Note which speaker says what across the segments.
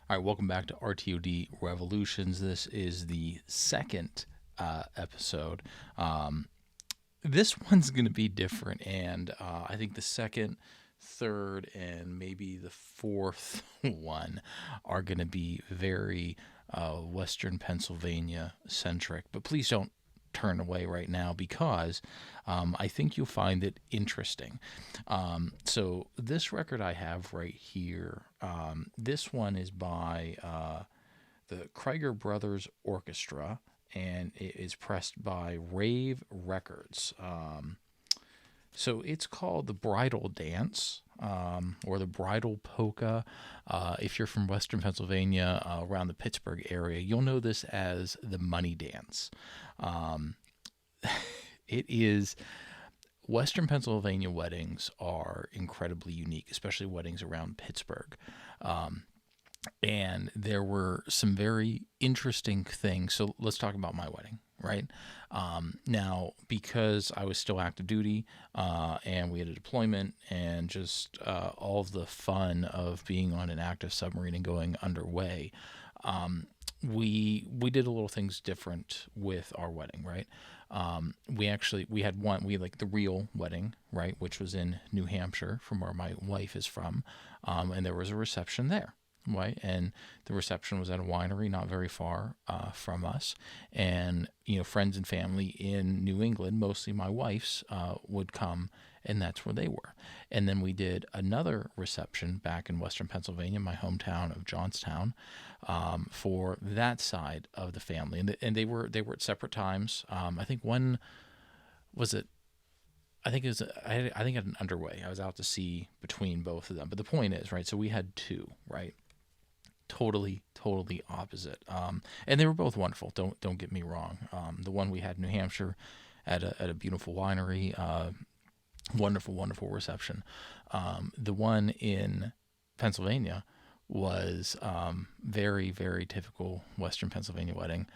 Speaker 1: All right, welcome back to RToD Revolutions. This is the second episode. This one's going to be different, and I think the second, third, and maybe the fourth one are going to be very Western Pennsylvania centric. But please don't turn away right now because I think you'll find it interesting. So this record I have right here, this one is by the Kryger Brothers Orchestra, and it is pressed by Rave Records. So it's called the Bridal Dance, or the Bridal Polka. If you're from Western Pennsylvania, around the Pittsburgh area, you'll know this as the Money Dance. It is Western Pennsylvania weddings are incredibly unique, especially weddings around Pittsburgh. And there were some very interesting things. So let's talk about my wedding, right? Now, because I was still active duty, and we had a deployment and just all of the fun of being on an active submarine and going underway, we did a little things different with our wedding, right? We had like the real wedding, right, which was in New Hampshire, from where my wife is from, and there was a reception there. Right, and the reception was at a winery not very far from us, and friends and family in New England, mostly my wife's, would come, and that's where they were. And then we did another reception back in Western Pennsylvania, my hometown of Johnstown, for that side of the family, and they were at separate times. I think one was it. I think I think at an underway. I was out to sea between both of them, but the point is, right. So we had two, right. Totally opposite. And they were both wonderful. Don't get me wrong. The one we had in New Hampshire at a beautiful winery, wonderful reception. The one in Pennsylvania was very typical Western Pennsylvania wedding.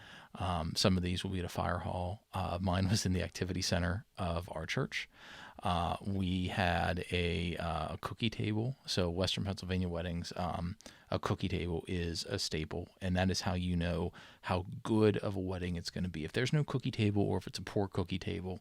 Speaker 1: Some of these will be at a fire hall. Mine was in the activity center of our church. We had a cookie table. So Western Pennsylvania weddings, a cookie table is a staple, and that is how you know how good of a wedding it's going to be. If there's no cookie table, or if it's a poor cookie table,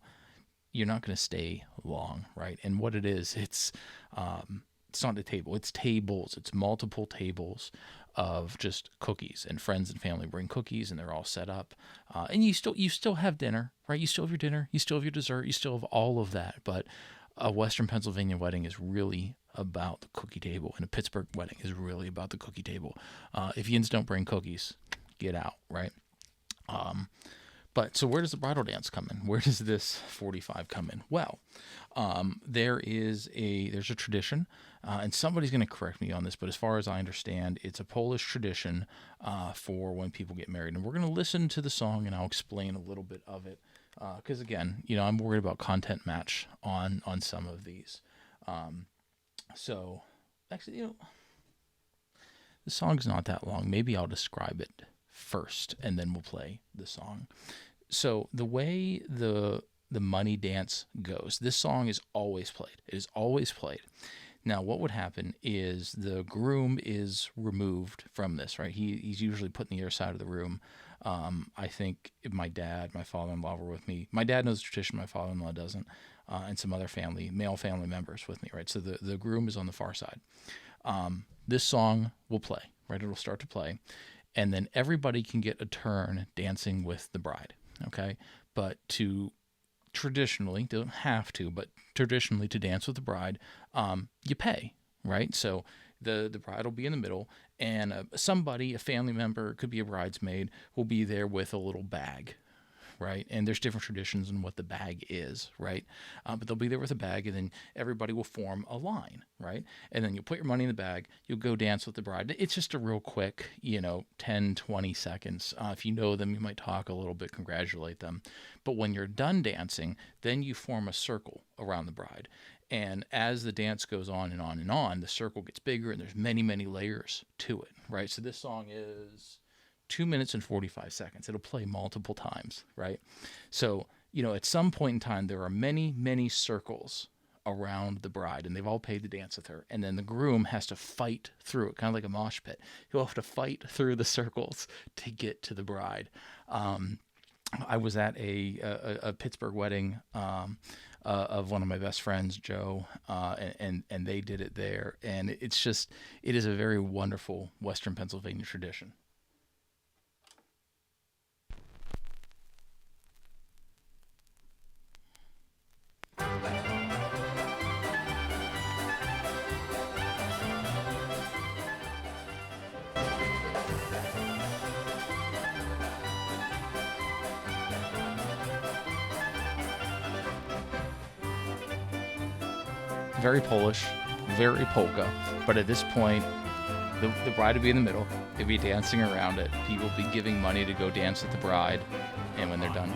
Speaker 1: you're not going to stay long, right? And what it is, it's not a table. It's tables. It's multiple tables of just cookies, and friends and family bring cookies, and they're all set up. And you still have dinner, right? You still have your dinner. You still have your dessert. You still have all of that. But a Western Pennsylvania wedding is really about the cookie table, and a Pittsburgh wedding is really about the cookie table. If yins don't bring cookies, get out, right? But so where does the bridal dance come in? Where does this 45 come in? Well, there's a tradition, and somebody's going to correct me on this, but as far as I understand, it's a Polish tradition for when people get married. And we're going to listen to the song, and I'll explain a little bit of it, because again, I'm worried about content match on some of these. So actually, the song's not that long. Maybe I'll describe it first, and then we'll play the song. So the way the money dance goes, this song is always played. It is always played. Now, what would happen is the groom is removed from this, right? He's usually put in the other side of the room. I think if my father-in-law were with me. My dad knows the tradition, my father-in-law doesn't, and some other male family members with me, right? So the groom is on the far side. This song will play, right? It'll start to play, and then everybody can get a turn dancing with the bride, okay? But traditionally, don't have to, but traditionally to dance with the bride, you pay, right? So the bride will be in the middle, and a family member, could be a bridesmaid, will be there with a little bag, right? And there's different traditions in what the bag is, right? But they'll be there with a bag, and then everybody will form a line, right? And then you'll put your money in the bag, you'll go dance with the bride. It's just a real quick, 10, 20 seconds. If you know them, you might talk a little bit, congratulate them. But when you're done dancing, then you form a circle around the bride. And as the dance goes on and on and on, the circle gets bigger, and there's many layers to it, right? So this song is 2 minutes and 45 seconds. It'll play multiple times, right? So, at some point in time, there are many circles around the bride, and they've all paid to dance with her. And then the groom has to fight through it, kind of like a mosh pit. He'll have to fight through the circles to get to the bride. I was at a Pittsburgh wedding of one of my best friends, Joe, and they did it there. And it is a very wonderful Western Pennsylvania tradition. Very Polish, very polka, but at this point, the bride would be in the middle. They'd be dancing around it. People would be giving money to go dance with the bride, and when they're done,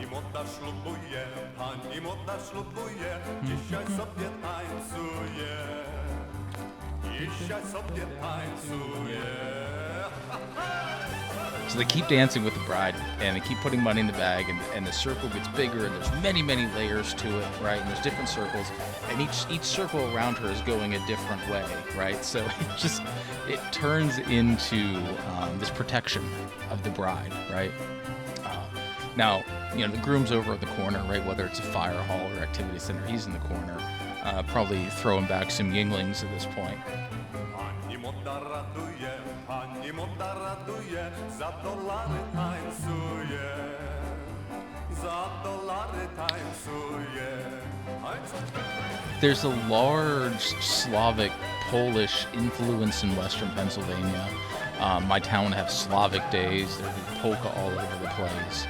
Speaker 1: so they keep dancing with the bride, and they keep putting money in the bag, and the circle gets bigger, and there's many, many layers to it, right? And there's different circles, and each circle around her is going a different way, right? So it turns into this protection of the bride, right? Now, the groom's over at the corner, right? Whether it's a fire hall or activity center, he's in the corner, probably throwing back some yinglings at this point. There's a large Slavic Polish influence in Western Pennsylvania. My town would have Slavic days. There'd be polka all over the place.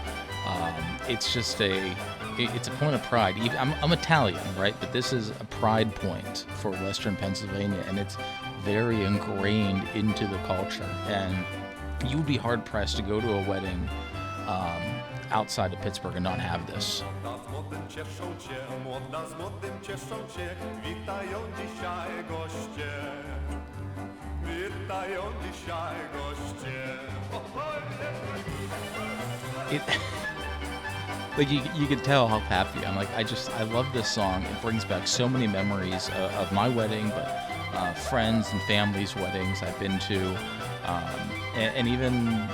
Speaker 1: It's just it's a point of pride. I'm Italian, right? But this is a pride point for Western Pennsylvania, and it's very ingrained into the culture. And you would be hard pressed to go to a wedding outside of Pittsburgh and not have this. Like you can tell how happy I'm. Like I love this song. It brings back so many memories of my wedding, but friends and families' weddings I've been to, and even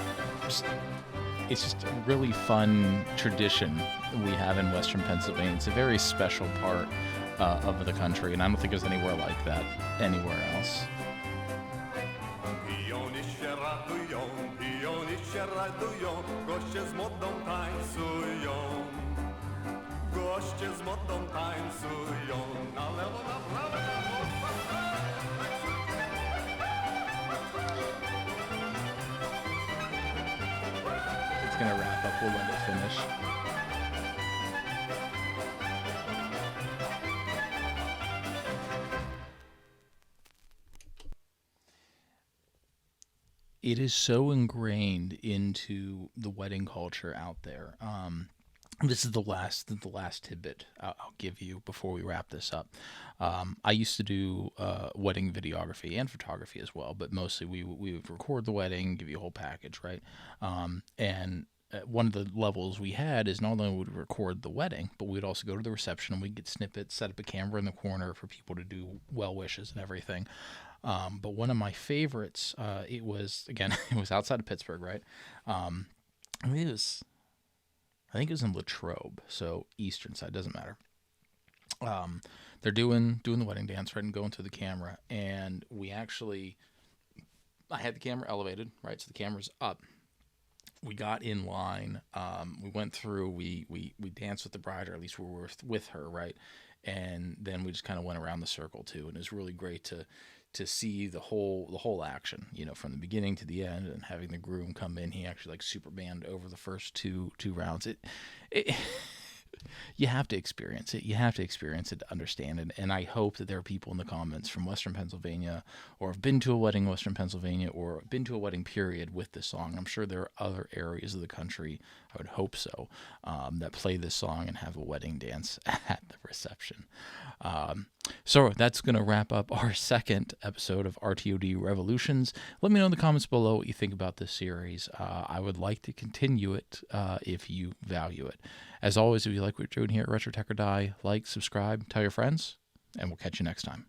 Speaker 1: it's just a really fun tradition we have in Western Pennsylvania. It's a very special part of the country, and I don't think there's anywhere like that anywhere else. It's gonna wrap up. We'll let it finish. It is so ingrained into the wedding culture out there. This is the last tidbit I'll give you before we wrap this up. I used to do wedding videography and photography as well, but mostly we would record the wedding, give you a whole package, right? And one of the levels we had is not only would we record the wedding, but we'd also go to the reception and we'd get snippets, set up a camera in the corner for people to do well wishes and everything. But one of my favorites, it was outside of Pittsburgh, right? I think it was in Latrobe, so eastern side, doesn't matter. They're doing the wedding dance, right, and going through the camera, and I had the camera elevated, right, so the camera's up. We got in line, we went through, we danced with the bride, or at least we were with her, right, and then we just kind of went around the circle too, and it was really great to see the whole action, from the beginning to the end, and having the groom come in. He actually Supermaned over the first two rounds. It you have to experience it. You have to experience it to understand it. And I hope that there are people in the comments from Western Pennsylvania, or have been to a wedding in Western Pennsylvania, or been to a wedding period with this song. I'm sure there are other areas of the country, I would hope so, that play this song and have a wedding dance at the reception. So that's going to wrap up our second episode of RToD Revolutions. Let me know in the comments below what you think about this series. I would like to continue it if you value it. As always, if you like what we're doing here at Retro Tech or Die, like, subscribe, tell your friends. and we'll catch you next time.